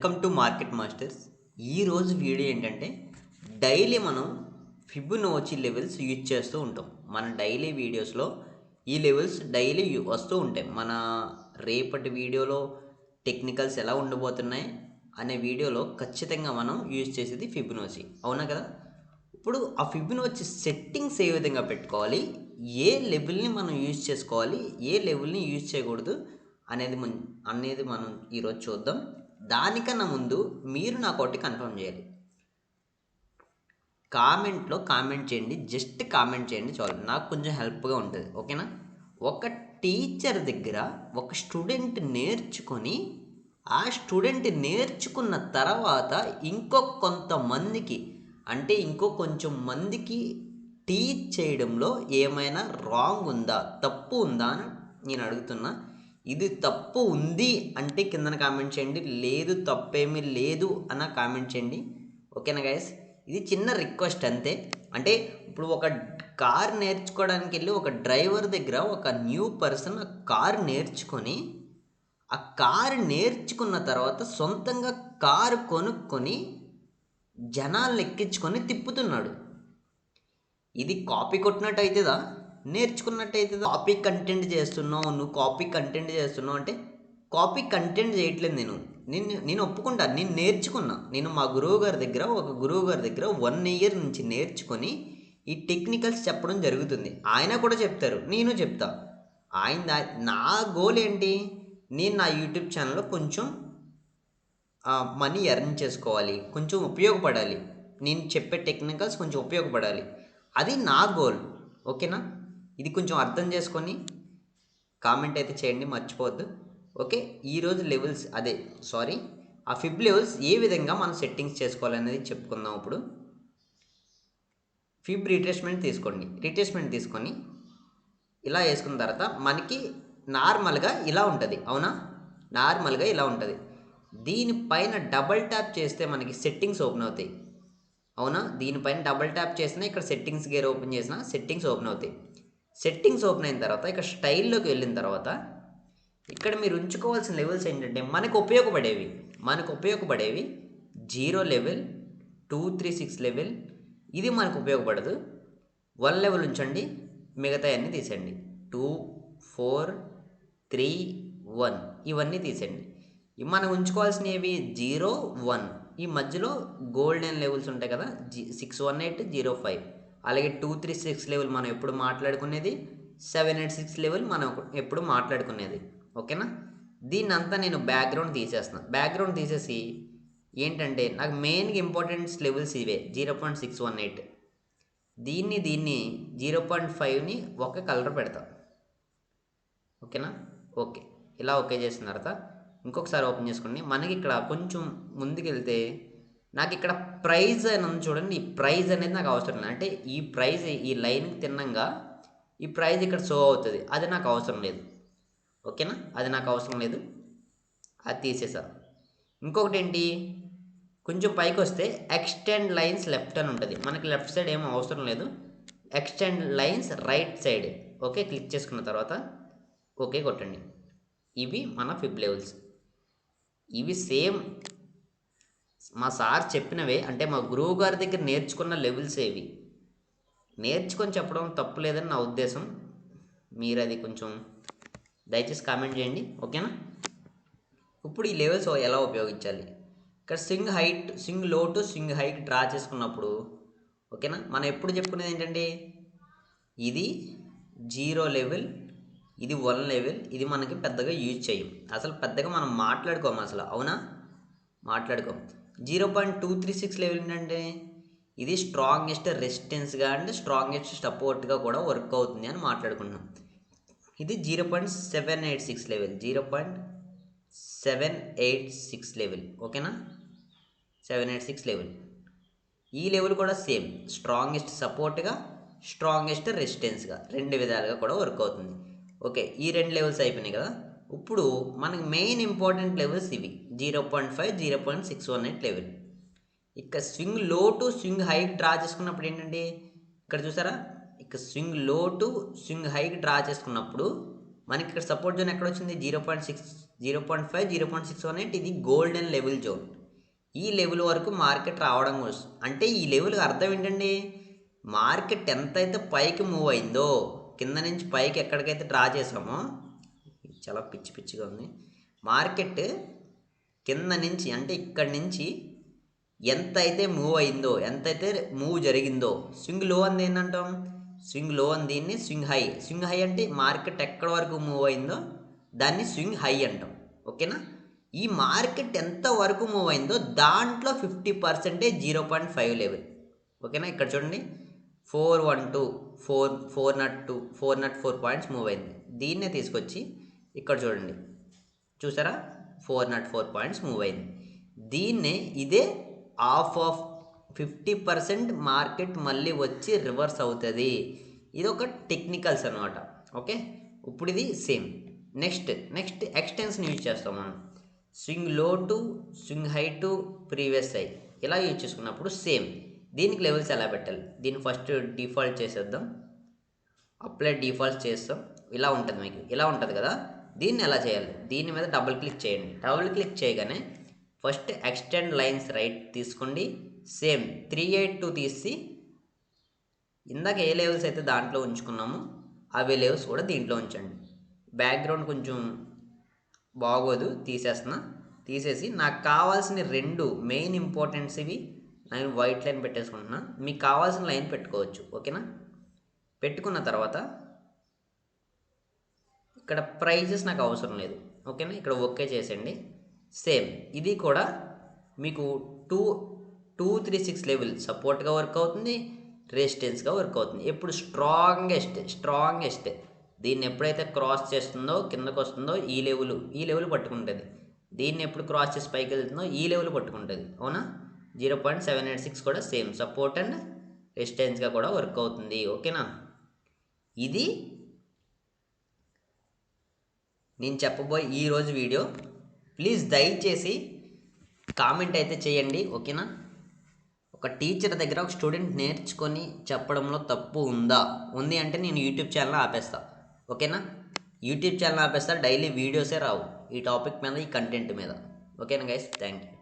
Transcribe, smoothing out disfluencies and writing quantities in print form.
Welcome to market masters. ఈరోజు video ఏంటంటే daily మనం ఫిబొనాచి లెవెల్స్ యూజ్ చేస్తూ ఉంటాం. మన డైలీ వీడియోస్లో ఈ లెవెల్స్ డైలీ వస్తూ ఉంటాయి. మన రేపటి వీడియోలో టెక్నికల్స్ ఎలా ఉండబోతున్నాయి అనే వీడియోలో ఖచ్చితంగా మనం యూజ్ చేసేది ఫిబొనాచి, అవునా కదా? ఇప్పుడు ఆ ఫిబొనాచి సెట్టింగ్స్ ఏ విధంగా పెట్టుకోవాలి, ఏ లెవెల్ని మనం యూజ్ చేసుకోవాలి, ఏ లెవెల్ని యూజ్ చేయకూడదు అనేది మనం ఈరోజు చూద్దాం. దానికన్నా ముందు మీరు నాకు ఒకటి కన్ఫర్మ్ చేయాలి. కామెంట్లో కామెంట్ చేయండి, జస్ట్ కామెంట్ చేయండి చాలు, నాకు కొంచెం హెల్ప్గా ఉంటుంది, ఓకేనా? ఒక టీచర్ దగ్గర ఒక స్టూడెంట్ నేర్చుకొని ఆ స్టూడెంట్ నేర్చుకున్న తర్వాత కొంచెం మందికి టీచ్ చేయడంలో ఏమైనా రాంగ్ ఉందా, తప్పు ఉందా అని నేను అడుగుతున్నా. ఇది తప్పు ఉంది అంటే కిందన కామెంట్ చేయండి, లేదు తప్పేమీ లేదు అన్న కామెంట్ చేయండి, ఓకేనా గైస్? ఇది చిన్న రిక్వెస్ట్ అంతే. అంటే ఇప్పుడు ఒక కార్ నేర్చుకోవడానికి వెళ్ళి ఒక డ్రైవర్ దగ్గర ఒక న్యూ పర్సన్ కార్ నేర్చుకొని ఆ కారు నేర్చుకున్న తర్వాత సొంతంగా కారు కొనుక్కొని జనాలను ఎక్కించుకొని తిప్పుతున్నాడు. ఇది కాపీ కొట్టినట్టు అవుతుందా, నేర్చుకున్నట్టు అవుతుందా? కాపీ కంటెంట్ చేస్తున్నావు, నువ్వు కాపీ కంటెంట్ చేస్తున్నావు అంటే కాపీ కంటెంట్ చేయట్లేదు. నేను ఒప్పుకుంటాను, నేను నేర్చుకున్నా. నేను మా గురువు గారి దగ్గర 1 year నుంచి నేర్చుకొని ఈ టెక్నికల్స్ చెప్పడం జరుగుతుంది. ఆయన కూడా చెప్తారు, నేను చెప్తా. నా గోల్ ఏంటి, నేను నా యూట్యూబ్ ఛానల్లో కొంచెం మనీ ఎర్న్ చేసుకోవాలి, కొంచెం ఉపయోగపడాలి, నేను చెప్పే టెక్నికల్స్ కొంచెం ఉపయోగపడాలి, అది నా గోల్, ఓకేనా? ఇది కొంచెం అర్థం చేసుకొని కామెంట్ అయితే చేయండి, మర్చిపోవద్దు, ఓకే? ఈరోజు లెవెల్స్ ఆ ఫిబ్ లెవెల్స్ ఏ విధంగా మనం సెట్టింగ్స్ చేసుకోవాలనేది చెప్పుకుందాం. ఇప్పుడు ఫిబ్ రిట్రేస్మెంట్ తీసుకొని ఇలా వేసుకున్న తర్వాత మనకి నార్మల్గా ఇలా ఉంటుంది, అవునా? నార్మల్గా ఇలా ఉంటుంది. దీనిపైన డబల్ ట్యాప్ చేస్తే మనకి సెట్టింగ్స్ ఓపెన్ అవుతాయి, అవునా? దీనిపైన డబల్ ట్యాప్ చేసినా ఇక్కడ సెట్టింగ్స్ గేర్ ఓపెన్ చేసినా సెట్టింగ్స్ ఓపెన్ అవుతాయి. సెట్టింగ్స్ ఓపెన్ అయిన తర్వాత ఇక్కడ స్టైల్లోకి వెళ్ళిన తర్వాత ఇక్కడ మీరు ఉంచుకోవాల్సిన లెవెల్స్ ఏంటంటే మనకు ఉపయోగపడేవి 0 లెవెల్, 2, 3, 6 లెవెల్. ఇది మనకు ఉపయోగపడదు. 1 లెవెల్ ఉంచండి, మిగతా అన్నీ తీసేయండి. 2, 4, 3, 1 ఇవన్నీ తీసేయండి. మనం ఉంచుకోవాల్సినవి 0, 1. ఈ మధ్యలో గోల్డెన్ లెవెల్స్ ఉంటాయి కదా, 618, 05. అలాగే 236 లెవెల్ మనం ఎప్పుడు మాట్లాడుకునేది, 786 లెవెల్ మనం ఎప్పుడు మాట్లాడుకునేది, ఓకేనా? దీన్ని అంతా నేను బ్యాక్గ్రౌండ్ తీసేసి ఏంటంటే నాకు మెయిన్గా ఇంపార్టెంట్ లెవెల్స్ ఇవే 0.618. దీన్ని 0.5ని ఒక కలర్ పెడతా, ఓకేనా? ఓకే, ఇలా ఓకే చేసిన తర్వాత ఇంకొకసారి ఓపెన్ చేసుకోండి. మనకి ఇక్కడ కొంచెం ముందుకెళ్తే నాకు ఇక్కడ ప్రైజ్ అని ఉంది చూడండి. ఈ ప్రైజ్ అనేది నాకు అవసరం లేదు. అంటే ఈ ప్రైజ్ ఈ లైన్కి తిన్నంగా ఈ ప్రైజ్ ఇక్కడ షో అవుతుంది, అది నాకు అవసరం లేదు, ఓకేనా? అది నాకు అవసరం లేదు, అది తీసేసా. ఇంకొకటి ఏంటి, కొంచెం పైకి వస్తే ఎక్స్టెండ్ లైన్స్ లెఫ్ట్ అని ఉంటుంది. మనకి లెఫ్ట్ సైడ్ ఏమో అవసరం లేదు, extend lines right side. Okay, click చేసుకున్న తర్వాత ఓకే కొట్టండి. ఇవి మన ఫిబ్ లెవెల్స్. ఇవి సేమ్ మా సార్ చెప్పినవే, అంటే మా గురువు గారి దగ్గర నేర్చుకున్న లెవెల్స్ ఏవి. నేర్చుకొని చెప్పడం తప్పు లేదని నా ఉద్దేశం. మీరు అది కొంచెం దయచేసి కామెంట్ చేయండి, ఓకేనా? ఇప్పుడు ఈ లెవెల్స్ ఎలా ఉపయోగించాలి, ఇక్కడ స్వింగ్ లో టు స్వింగ్ హైట్ డ్రా చేసుకున్నప్పుడు, ఓకేనా? మనం ఎప్పుడు చెప్పుకునేది ఏంటంటే ఇది 0 లెవెల్, ఇది 1 లెవెల్. ఇది మనకి పెద్దగా యూజ్ చేయం, అసలు పెద్దగా మనం మాట్లాడుకోము అసలు, అవునా? మాట్లాడుకోము. 0.236 లెవెల్ ఏంటంటే ఇది స్ట్రాంగెస్ట్ రెసిస్టెన్స్గా అండ్ స్ట్రాంగెస్ట్ సపోర్ట్గా కూడా వర్క్ అవుతుంది అని మాట్లాడుకున్నాం. ఇది 0.786 లెవెల్, 0.786 లెవెల్, ఓకేనా? 786 లెవెల్. ఈ లెవెల్ కూడా సేమ్, స్ట్రాంగెస్ట్ సపోర్ట్గా, స్ట్రాంగెస్ట్ రెసిస్టెన్స్గా, 2 విధాలుగా కూడా వర్క్ అవుతుంది. ఓకే, ఈ 2 లెవెల్స్ అయిపోయినాయి కదా. ఇప్పుడు మనకి మెయిన్ ఇంపార్టెంట్ లెవెల్స్ ఇవి 0.5, 0.618 లెవెల్. ఇక్కడ స్వింగ్ లో టు స్వింగ్ హైక్ డ్రా చేసుకున్నప్పుడు ఏంటంటే ఇక్కడ చూసారా, ఇక్కడ స్వింగ్ లో టు స్వింగ్ హైక్ డ్రా చేసుకున్నప్పుడు మనకి ఇక్కడ సపోర్ట్ జోన్ ఎక్కడ వచ్చింది, 0.5 0.618 ఇది గోల్డెన్ లెవెల్ జోన్. ఈ లెవెల్ వరకు మార్కెట్ రావడం కోసం, అంటే ఈ లెవెల్కి అర్థం ఏంటండి, మార్కెట్ ఎంతైతే పైకి మూవ్ అయిందో, కింద నుంచి పైకి ఎక్కడికైతే డ్రా చేసామో, చాలా పిచ్చి పిచ్చిగా ఉంది, మార్కెట్ కింద నుంచి అంటే ఇక్కడి నుంచి ఎంత అయితే మూవ్ అయిందో, ఎంతైతే మూవ్ జరిగిందో, స్వింగ్ లో అని ఏంటంటాం, స్వింగ్ లో అని దీన్ని స్వింగ్ హై. స్వింగ్ హై అంటే మార్కెట్ ఎక్కడి వరకు మూవ్ అయిందో దాన్ని స్వింగ్ హై అంటాం. ఓకేనా? ఈ మార్కెట్ ఎంత వరకు మూవ్ అయిందో దాంట్లో 50% 0.5 లెవెల్. ఓకేనా? ఇక్కడ చూడండి 404 పాయింట్స్ మూవ్ అయింది. దీన్నే తీసుకొచ్చి ఇక్కడ చూడండి, చూసారా 404 పాయింట్స్ మూవ్ అయింది. దీన్నే ఇదే ఆఫ్ 50% మార్కెట్ మళ్ళీ వచ్చి రివర్స్ అవుతుంది. ఇది ఒక టెక్నికల్స్ అనమాట. ఓకే, ఇప్పుడు ఇది సేమ్. నెక్స్ట్ ఎక్స్టెన్షన్ యూజ్ చేస్తాం మనం. స్వింగ్ లో to swing high to previous high ఇలా యూజ్ చేసుకున్నప్పుడు సేమ్. దీనికి లెవెల్స్ ఎలా పెట్టాలి, దీన్ని ఫస్ట్ డిఫాల్ట్ చేసేద్దాం. అప్లై డిఫాల్ట్ చేస్తాం. ఇలా ఉంటుంది, మీకు ఇలా ఉంటుంది కదా. దీన్ని ఎలా చేయాలి, దీని మీద డబుల్ క్లిక్ చేయండి. డబుల్ క్లిక్ చేయగానే ఫస్ట్ ఎక్స్టెండ్ లైన్స్ రైట్ తీసుకోండి. సేమ్ 382 తీసి ఇందాక ఏ లెవెల్స్ అయితే దాంట్లో ఉంచుకున్నామో అవే లెవెల్స్ కూడా దీంట్లో ఉంచండి. బ్యాక్గ్రౌండ్ కొంచెం బాగోదు, తీసేసి నాకు కావాల్సిన 2 మెయిన్ ఇంపార్టెంట్స్ ఇవి నేను వైట్ లైన్ పెట్టేసుకుంటున్నా. మీకు కావాల్సిన లైన్ పెట్టుకోవచ్చు. ఓకేనా? పెట్టుకున్న తర్వాత ఇక్కడ ప్రైజెస్ నాకు అవసరం లేదు. ఓకేనా? ఇక్కడ ఓకే చేసేయండి. సేమ్ ఇది కూడా మీకు 236 లెవెల్ సపోర్ట్గా వర్క్ అవుతుంది, రెసిస్టెన్స్గా వర్క్ అవుతుంది. ఎప్పుడు స్ట్రాంగెస్ట్ దీన్ని ఎప్పుడైతే క్రాస్ చేస్తుందో కిందకు వస్తుందో ఈ లెవెల్ పట్టుకుంటుంది. దీన్ని ఎప్పుడు క్రాస్ చేసి పైకి వెళ్తుందో ఈ లెవెల్ పట్టుకుంటుంది. అవునా? 0.786 కూడా సేమ్ సపోర్ట్ అండ్ రెసిస్టెన్స్గా కూడా వర్క్ అవుతుంది. ఓకేనా? ఇది నేను చెప్పబోయే ఈరోజు వీడియో. ప్లీజ్ దయచేసి కామెంట్ అయితే చేయండి. ఓకేనా? ఒక టీచర్ దగ్గర ఒక స్టూడెంట్ నేర్చుకొని చెప్పడంలో తప్పు ఉంది అంటే నేను యూట్యూబ్ ఛానల్ ఆపేస్తా. ఓకేనా? యూట్యూబ్ ఛానల్ ఆపేస్తా, డైలీ వీడియోసే రావు ఈ టాపిక్ మీద, ఈ కంటెంట్ మీద. ఓకేనా గైస్? Thank you.